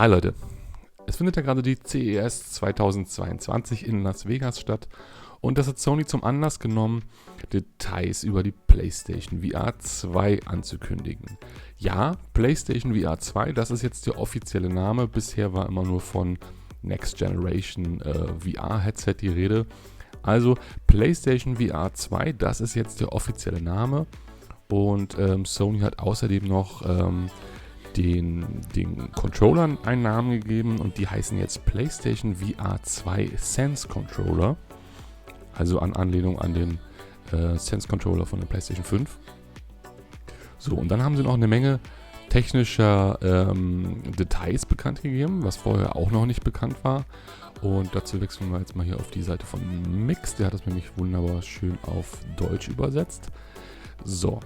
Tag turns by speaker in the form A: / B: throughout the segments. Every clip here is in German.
A: Hi Leute, es findet ja gerade die CES 2022 in Las Vegas statt und das hat Sony zum Anlass genommen, Details über die PlayStation VR 2 anzukündigen. Ja, PlayStation VR 2, das ist jetzt der offizielle Name. Bisher war immer nur von Next Generation VR-Headset die Rede. Also PlayStation VR 2, das ist jetzt der offizielle Name. Und Sony hat außerdem noch den Controllern einen Namen gegeben und die heißen jetzt PlayStation VR 2 Sense Controller. Also an Anlehnung an den Sense Controller von der PlayStation 5. So, und dann haben sie noch eine Menge technischer Details bekannt gegeben, was vorher auch noch nicht bekannt war. Und dazu wechseln wir jetzt mal hier auf die Seite von Mix. Der hat das nämlich wunderbar schön auf Deutsch übersetzt. So,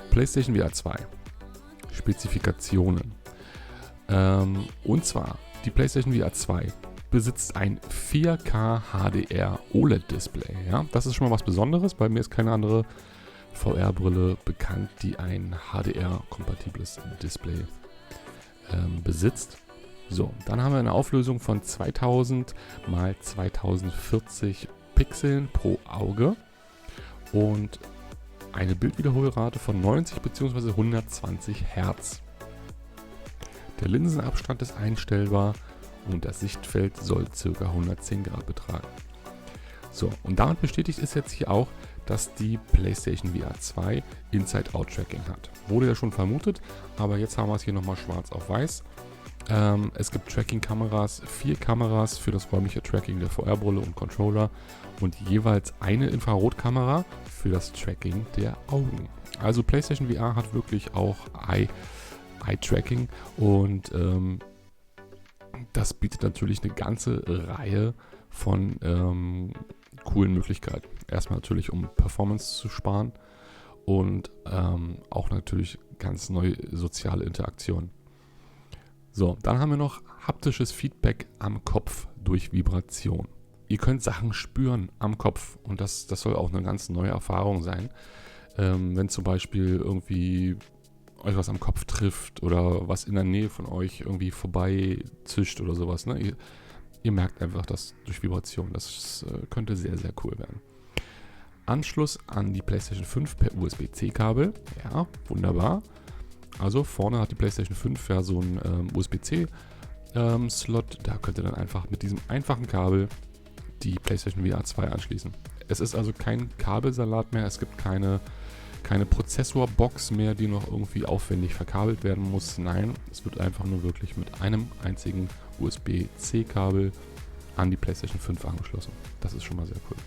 A: PlayStation VR 2. Spezifikationen. Und zwar, die PlayStation VR 2 besitzt ein 4K HDR OLED-Display. Ja? Das ist schon mal was Besonderes, weil mir ist keine andere VR-Brille bekannt, die ein HDR-kompatibles Display besitzt. So, dann haben wir eine Auflösung von 2000 x 2040 Pixeln pro Auge und eine Bildwiederholrate von 90 bzw. 120 Hertz. Der Linsenabstand ist einstellbar und das Sichtfeld soll ca. 110 Grad betragen. So, und damit bestätigt ist jetzt hier auch, dass die PlayStation VR 2 Inside-Out-Tracking hat. Wurde ja schon vermutet, aber jetzt haben wir es hier nochmal schwarz auf weiß. Es gibt Tracking-Kameras, 4 Kameras für das räumliche Tracking der VR-Brille und Controller und jeweils eine Infrarotkamera für das Tracking der Augen. Also PlayStation VR hat wirklich auch Eye-Tracking und das bietet natürlich eine ganze Reihe von coolen Möglichkeiten. Erstmal natürlich, um Performance zu sparen und auch natürlich ganz neue soziale Interaktionen. So, dann haben wir noch haptisches Feedback am Kopf durch Vibration. Ihr könnt Sachen spüren am Kopf und das soll auch eine ganz neue Erfahrung sein. Wenn zum Beispiel irgendwie euch was am Kopf trifft oder was in der Nähe von euch irgendwie vorbei zischt oder sowas. Ne? Ihr merkt einfach das durch Vibration. Das könnte sehr, sehr cool werden. Anschluss an die PlayStation 5 per USB-C-Kabel. Ja, wunderbar. Also vorne hat die PlayStation 5 ja so einen USB-C-Slot. Da könnt ihr dann einfach mit diesem einfachen Kabel die PlayStation VR 2 anschließen. Es ist also kein Kabelsalat mehr. Es gibt keine Prozessorbox mehr, die noch irgendwie aufwendig verkabelt werden muss. Nein, es wird einfach nur wirklich mit einem einzigen USB-C-Kabel an die PlayStation 5 angeschlossen. Das ist schon mal sehr cool.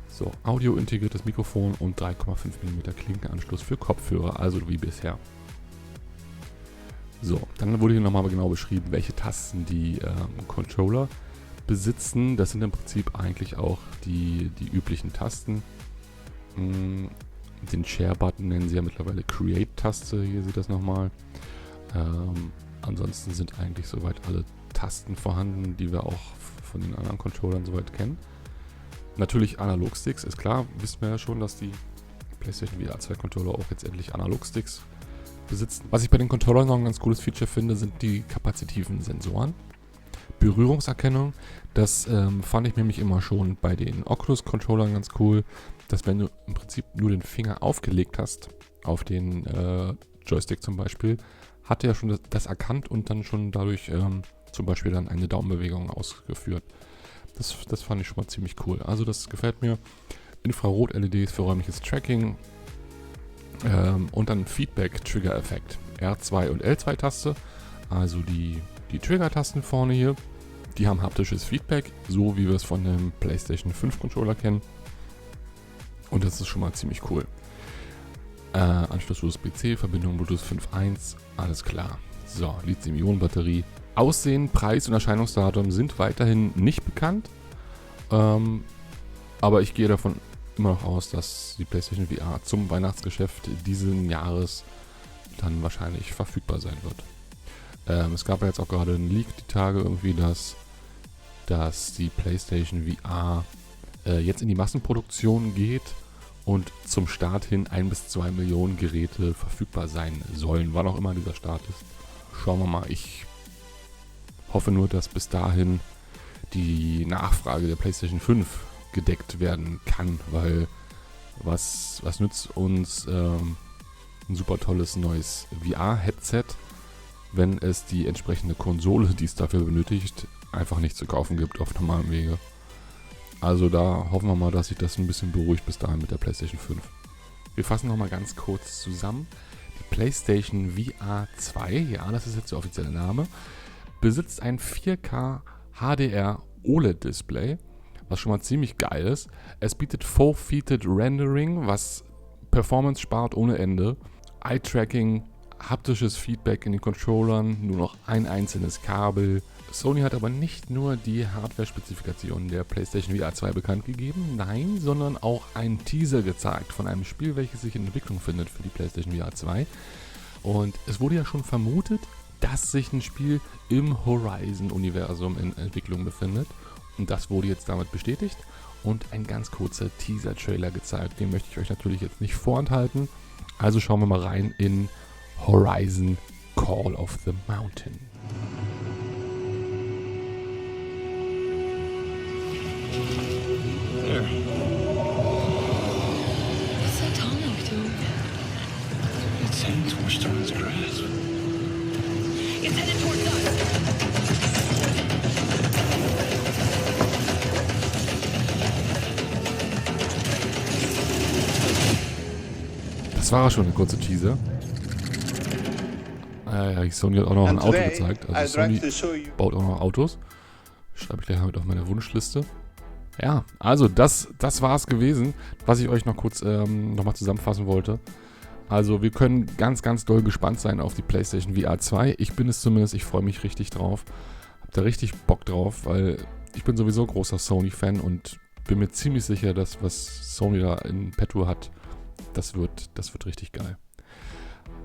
A: So, Audio-integriertes Mikrofon und 3,5 mm Klinkenanschluss für Kopfhörer, also wie bisher. So, dann wurde hier nochmal genau beschrieben, welche Tasten die Controller besitzen. Das sind im Prinzip eigentlich auch die üblichen Tasten. Den Share-Button nennen sie ja mittlerweile Create-Taste, hier seht ihr das nochmal. Ansonsten sind eigentlich soweit alle Tasten vorhanden, die wir auch von den anderen Controllern soweit kennen. Natürlich Analog-Sticks, ist klar, wissen wir ja schon, dass die PlayStation VR 2 Controller auch jetzt endlich Analog-Sticks besitzen. Was ich bei den Controllern noch ein ganz cooles Feature finde, sind die kapazitiven Sensoren. Berührungserkennung, das fand ich nämlich immer schon bei den Oculus-Controllern ganz cool, dass wenn du im Prinzip nur den Finger aufgelegt hast, auf den Joystick zum Beispiel, hat er ja schon das erkannt und dann schon dadurch zum Beispiel dann eine Daumenbewegung ausgeführt. Das fand ich schon mal ziemlich cool. Also das gefällt mir. Infrarot-LEDs für räumliches Tracking und dann Feedback-Trigger-Effekt. R2 und L2-Taste, also die Trigger-Tasten vorne hier, die haben haptisches Feedback, so wie wir es von dem PlayStation 5 Controller kennen. Und das ist schon mal ziemlich cool. Anschluss USB-C, Verbindung Bluetooth 5.1, alles klar. So, Lithium-Ionen-Batterie. Aussehen, Preis und Erscheinungsdatum sind weiterhin nicht bekannt. Aber ich gehe davon immer noch aus, dass die PlayStation VR zum Weihnachtsgeschäft diesen Jahres dann wahrscheinlich verfügbar sein wird. Es gab ja jetzt auch gerade einen Leak die Tage irgendwie, dass die PlayStation VR jetzt in die Massenproduktion geht und zum Start hin 1 bis 2 Millionen Geräte verfügbar sein sollen. Wann auch immer dieser Start ist. Schauen wir mal. Ich Hoffe nur, dass bis dahin die Nachfrage der PlayStation 5 gedeckt werden kann, weil was nützt uns ein super tolles neues VR-Headset, wenn es die entsprechende Konsole, die es dafür benötigt, einfach nicht zu kaufen gibt auf normalem Wege. Also da hoffen wir mal, dass sich das ein bisschen beruhigt bis dahin mit der PlayStation 5. Wir fassen nochmal ganz kurz zusammen. Die PlayStation VR 2, ja, das ist jetzt der offizielle Name, besitzt ein 4K HDR OLED-Display, was schon mal ziemlich geil ist. Es bietet Full-Featured Rendering, was Performance spart ohne Ende. Eye-Tracking, haptisches Feedback in den Controllern, nur noch ein einzelnes Kabel. Sony hat aber nicht nur die Hardware-Spezifikationen der PlayStation VR 2 bekannt gegeben, nein, sondern auch einen Teaser gezeigt von einem Spiel, welches sich in Entwicklung findet für die PlayStation VR 2. Und es wurde ja schon vermutet, dass sich ein Spiel im Horizon-Universum in Entwicklung befindet. Und das wurde jetzt damit bestätigt und ein ganz kurzer Teaser-Trailer gezeigt. Den möchte ich euch natürlich jetzt nicht vorenthalten. Also schauen wir mal rein in Horizon Call of the Mountain.
B: There.
C: What's that tonic doing?
B: It's heading towards Starling's grasp.
C: It's headed towards us.
A: Das war schon ein kurzer Teaser. Sony hat auch noch ein Auto gezeigt. Also Sony baut auch noch Autos. Schreibe ich gleich mit auf meine Wunschliste. Ja, also das war es gewesen, was ich euch noch kurz nochmal zusammenfassen wollte. Also wir können ganz, ganz doll gespannt sein auf die PlayStation VR 2. Ich bin es zumindest, ich freue mich richtig drauf. Hab da richtig Bock drauf, weil ich bin sowieso großer Sony-Fan und bin mir ziemlich sicher, dass was Sony da in petto hat, das wird richtig geil.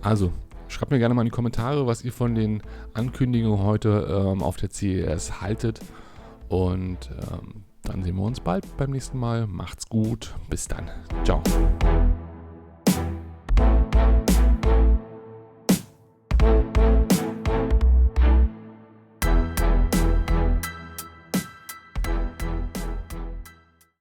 A: Also, schreibt mir gerne mal in die Kommentare, was ihr von den Ankündigungen heute auf der CES haltet. Und dann sehen wir uns bald beim nächsten Mal. Macht's gut. Bis dann. Ciao.